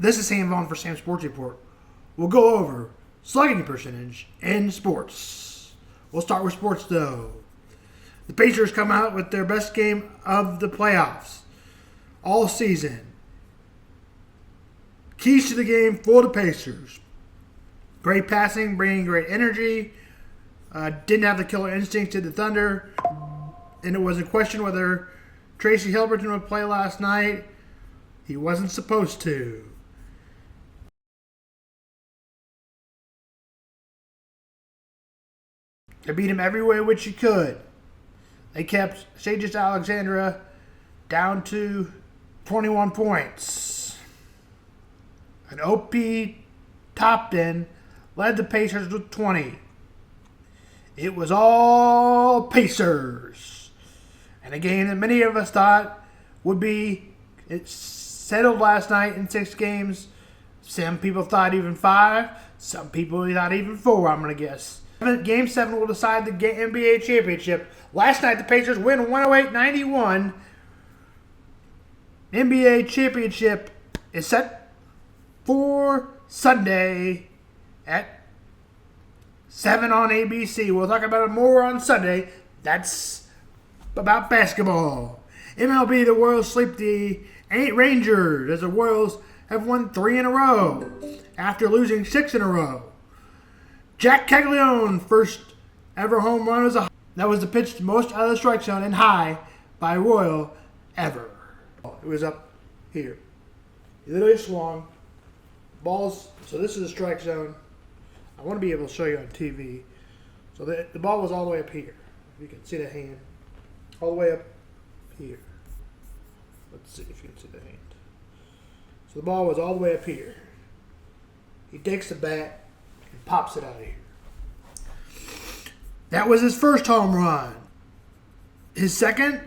This is Sam Vaughn for Sam's Sports Report. We'll go over slugging percentage in sports. We'll start with sports though. The Pacers come out with their best game of the playoffs all season. Keys to the game for the Pacers. Great passing, bringing great energy. Didn't have the killer instinct to the Thunder. And it was a question whether Tracy Hilberton would play last night. He wasn't supposed to. They beat him every way which you could. They kept Sages Alexandra down to 21 points. And OP Topton led the Pacers with 20. It was all Pacers. And a game that many of us thought would be settled last night in 6 games. Some people thought even 5. Some people thought even 4, I'm going to guess. Game 7 will decide the NBA championship. Last night, the Pacers win 108-91. NBA championship is set for Sunday at 7 on ABC. We'll talk about it more on Sunday. That's about basketball. MLB, the Royals sweep the Rangers as the Royals have won 3 in a row after losing 6 in a row. Jack Caglione, first ever home run that was the pitch most out of the strike zone and high by Royal ever. It was up here. He literally swung. Balls, so this is the strike zone. I want to be able to show you on TV. So the ball was all the way up here. You can see the hand. All the way up here. Let's see if you can see the hand. So the ball was all the way up here. He takes the bat and pops it out of here. That was his first home run. His second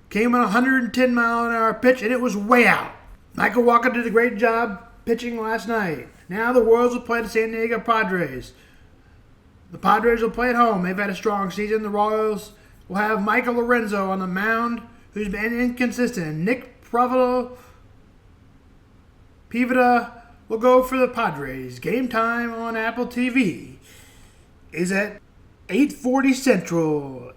came on a 110-mile-an-hour pitch, and it was way out. Michael Walker did a great job pitching last night. Now the Royals will play the San Diego Padres. The Padres will play at home. They've had a strong season. The Royals will have Michael Lorenzo on the mound, who's been inconsistent. Nick Pivetta will go for the Padres. Game time on Apple TV is at 8:40 Central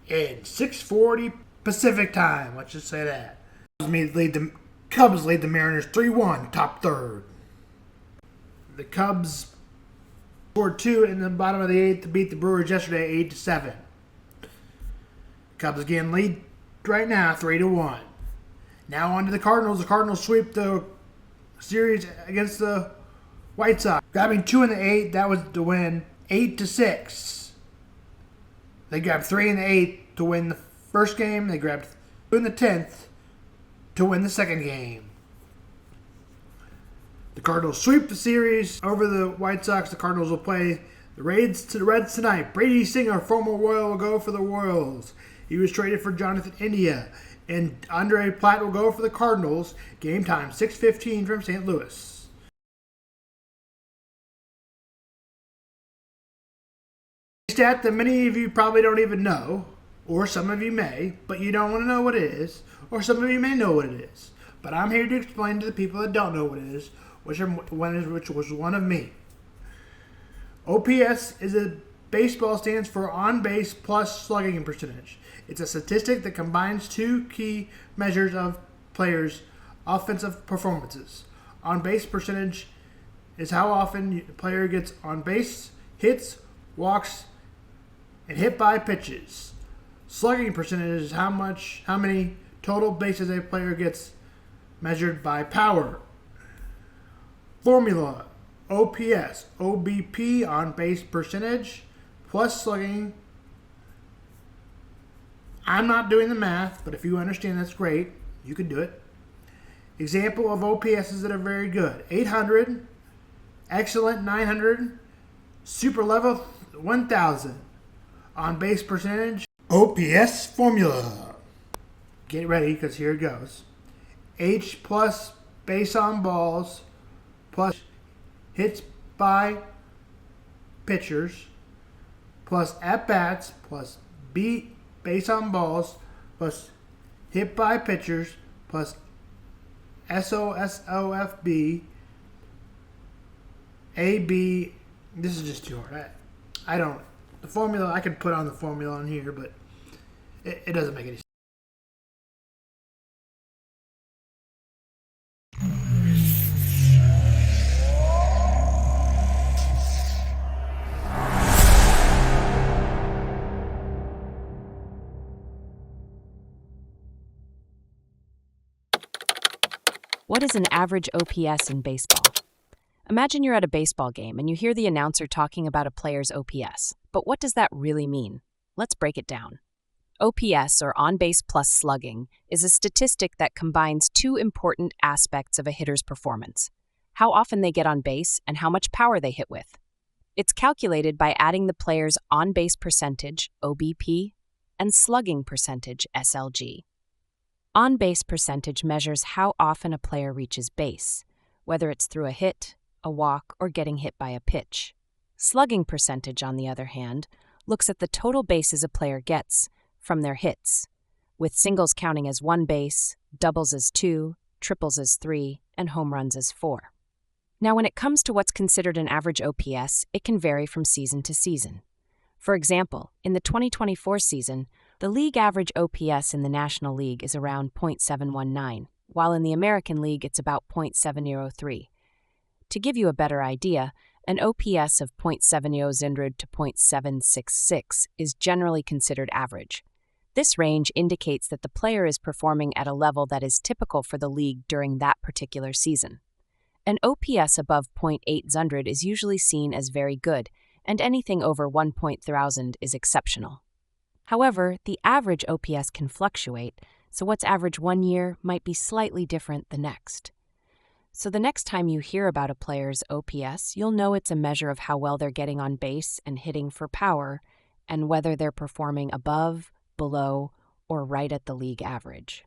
and 6:40 Pacific time. Let's just say that. The Cubs lead the Mariners 3-1, top third. The Cubs scored 2 in the bottom of the 8th to beat the Brewers yesterday 8-7. Cubs again lead right now 3-1. Now on to the Cardinals. The Cardinals sweep the series against the White Sox. Grabbing 2 in the 8th, that was the win, 8-6. They grabbed 3 in the 8th to win the first game. They grabbed 2 in the 10th to win the second game. The Cardinals sweep the series over the White Sox. The Cardinals will play the Reds tonight. Brady Singer, former Royal, will go for the Royals. He was traded for Jonathan India. And Andre Platt will go for the Cardinals. Game time, 6:15 from St. Louis. A stat that many of you probably don't even know, or some of you may, but you don't want to know what it is, or some of you may know what it is. But I'm here to explain to the people that don't know what it is, which was one of me. OPS is a baseball stands for on base plus slugging percentage. It's a statistic that combines 2 key measures of players' offensive performances. On base percentage is how often a player gets on base, hits, walks, and hit by pitches. Slugging percentage is how many total bases a player gets measured by power. Formula: OPS, OBP, on base percentage, plus slugging. I'm not doing the math, but if you understand, that's great. You can do it. Example of OPSs that are very good: 800, excellent 900, super level 1000. On base percentage, OPS formula. Get ready, because here it goes. H plus base on balls plus hits by pitchers plus at-bats plus base on balls plus hit by pitchers plus SOSOFB AB. This is just too hard. I don't. The formula, I could put on the formula on here, but it doesn't make any sense. What is an average OPS in baseball? Imagine you're at a baseball game and you hear the announcer talking about a player's OPS. But what does that really mean? Let's break it down. OPS, or on-base plus slugging, is a statistic that combines two important aspects of a hitter's performance: how often they get on base and how much power they hit with. It's calculated by adding the player's on-base percentage, OBP, and slugging percentage, SLG. On-base percentage measures how often a player reaches base, whether it's through a hit, a walk, or getting hit by a pitch. Slugging percentage, on the other hand, looks at the total bases a player gets from their hits, with singles counting as 1 base, doubles as 2, triples as 3, and home runs as 4. Now, when it comes to what's considered an average OPS, it can vary from season to season. For example, in the 2024 season, the league average OPS in the National League is around .719, while in the American League it's about .703. To give you a better idea, an OPS of .700 to .766 is generally considered average. This range indicates that the player is performing at a level that is typical for the league during that particular season. An OPS above .800 is usually seen as very good, and anything over 1.1000 is exceptional. However, the average OPS can fluctuate, so what's average one year might be slightly different the next. So the next time you hear about a player's OPS, you'll know it's a measure of how well they're getting on base and hitting for power, and whether they're performing above, below, or right at the league average.